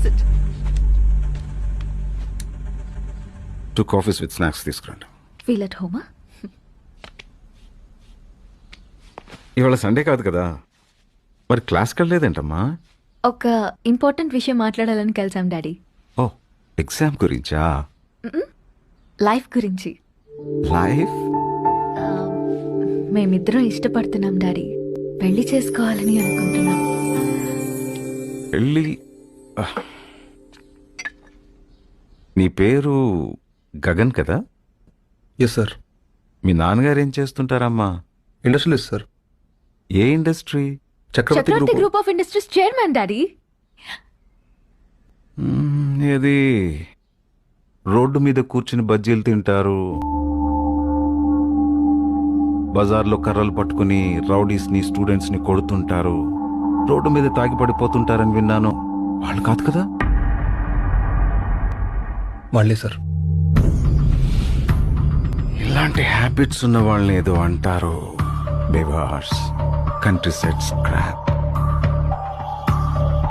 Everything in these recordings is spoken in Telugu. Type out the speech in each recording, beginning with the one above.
ఆపోజిట్. 2 కాఫీస్ విత్ స్నాక్స్ తీసుకురండి. ఫీల్ అట్ హోమా? ఇవాళ సండే కాదు కదా, మరి క్లాస్కి వెళ్ళలేదేంటమ్మా? ఒక ఇంపార్టెంట్ విషయం మాట్లాడాలని కలిసాం డాడీ. ఓ, ఎగ్జామ్ గురించా? లైఫ్ గురించి. లైఫ్? మేమిద్దరం ఇష్టపడుతున్నాం డాడీ. పెళ్లి చేసుకోవాలని అనుకుంటున్నాం. పెళ్ళి? నీ పేరు గగన్ కదా? Yes sir. మీ నాన్నగారు ఏం చేస్తుంటారమ్మా? Industrialist sir. ఏ industry? Chakravarthi group of industries chairman daddy. ఏది రోడ్డు మీద కూర్చుని బజ్జీలు తింటారు, బజార్లో కర్రలు పట్టుకుని రౌడీస్ని స్టూడెంట్స్ని కొడుతుంటారు, రోడ్డు మీద తాగి పడిపోతుంటారని విన్నాను. వాళ్ళు కాదు కదా? వాళ్ళే సార్. ఇలాంటి హ్యాబిట్స్ ఉన్న వాళ్ళని ఏదో అంటారు, బేవార్స్, country set scrap,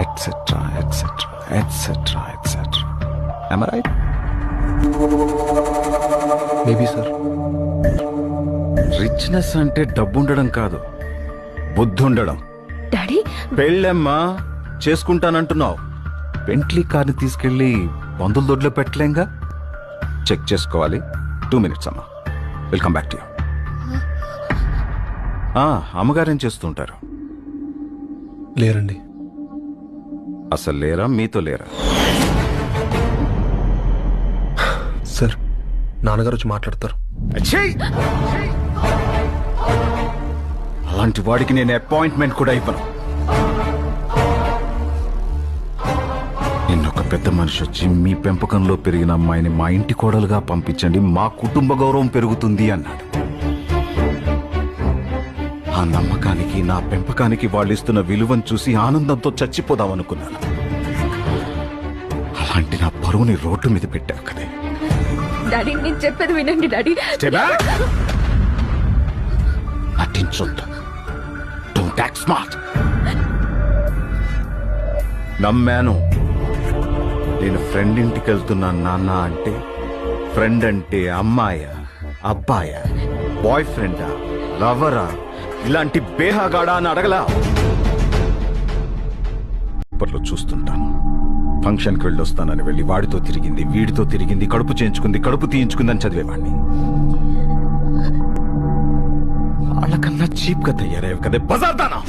etcetera etcetera etcetera etcetera. Am I right? Maybe sir. Richness అంటే డబ్బు ఉండడం కాదు, బుద్ధి ఉండడం. డాడీ పెళ్ళమ్మా చేసుకుంటానంటున్నావు, బెంట్లీ కార్ని తీసుకెళ్లి బంధుల దొడ్లో పెట్టలేంగా. చెక్ చేసుకోవాలి. 2 minutes అమ్మా, వెల్కమ్ బ్యాక్ టు యూ. అమ్మగారేం చేస్తుంటారు? లేరండి. అసలు లేరా? మీతో లేరా? సార్, నాన్నగారు వచ్చి మాట్లాడతారు. అలాంటి వాడికి నేను అపాయింట్మెంట్ కూడా ఇవ్వను. నిన్న ఒక పెద్ద మనిషి వచ్చి మీ పెంపకంలో పెరిగిన అమ్మాయిని మా ఇంటి కోడలుగా పంపించండి, మా కుటుంబ గౌరవం పెరుగుతుంది అన్నాడు. ఆ నమ్మకానికి, నా పెంపకానికి వాళ్ళు ఇస్తున్న విలువను చూసి ఆనందంతో చచ్చిపోదామనుకున్నాను. అలాంటి నా పరువుని రోడ్డు మీద పెట్టావు కదే. డాడీ నేను చెప్పేది వినండి డాడీ. నటించొద్దు. Don't act smart. నమ్మాను. నేను ఫ్రెండ్ ఇంటికి వెళ్తున్నాను నాన్న అంటే, ఫ్రెండ్ అంటే అమ్మాయా, అబ్బాయా, బాయ్ ఫ్రెండా, లవరా, ఇలాంటి బేహాగాడా అని అడగలా. ఇప్పట్లో చూస్తుంటాను, ఫంక్షన్కి వెళ్ళొస్తానని వెళ్ళి వాడితో తిరిగింది, వీడితో తిరిగింది, కడుపు చేయించుకుంది, కడుపు తీయించుకుందని చదివేవాడిని. వాళ్ళకన్నా చీప్ గా తయారయ్యావు కదే బజార్దానా.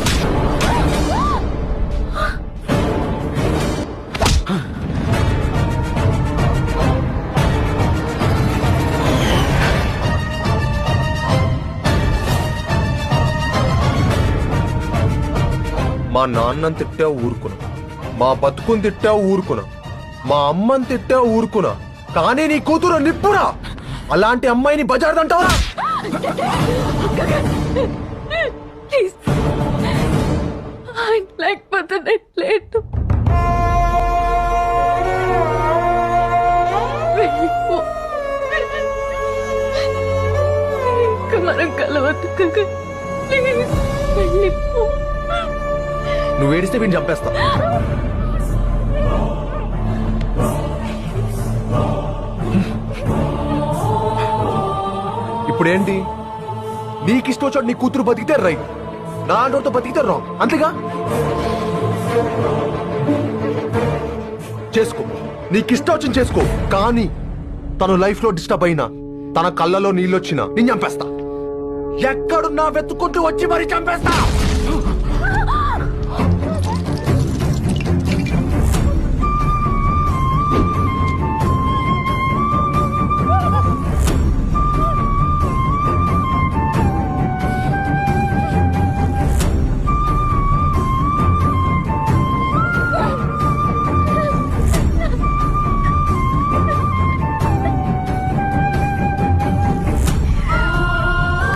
మా నాన్నని తిట్టా ఊరుకున్నా, మా బతుకుని తిట్టా ఊరుకున్నా, మా అమ్మని తిట్టా ఊరుకున్నా, కానీ నీ కూతురు నిప్పురా. అలాంటి అమ్మాయిని బజార్దంటావా? లేకపోతే లేదు. మనం కలవద్దు. నువ్వు ఏడిస్తే వీడిని చంపేస్తా. ఇప్పుడేంటి? నీకిష్టం వచ్చాడు నీ కూతురు బతికితే రైట్, నా అంటోతో బతికితే రాంగ్, అంతేగా? చేసుకో, నీకిష్టం వచ్చింది చేసుకో, కానీ తను లైఫ్ లో డిస్టర్బ్ అయినా, తన కళ్ళలో నీళ్ళొచ్చినా నేను చంపేస్తా. ఎక్కడున్నా వెతుక్కుంటూ వచ్చి మరీ చంపేస్తా.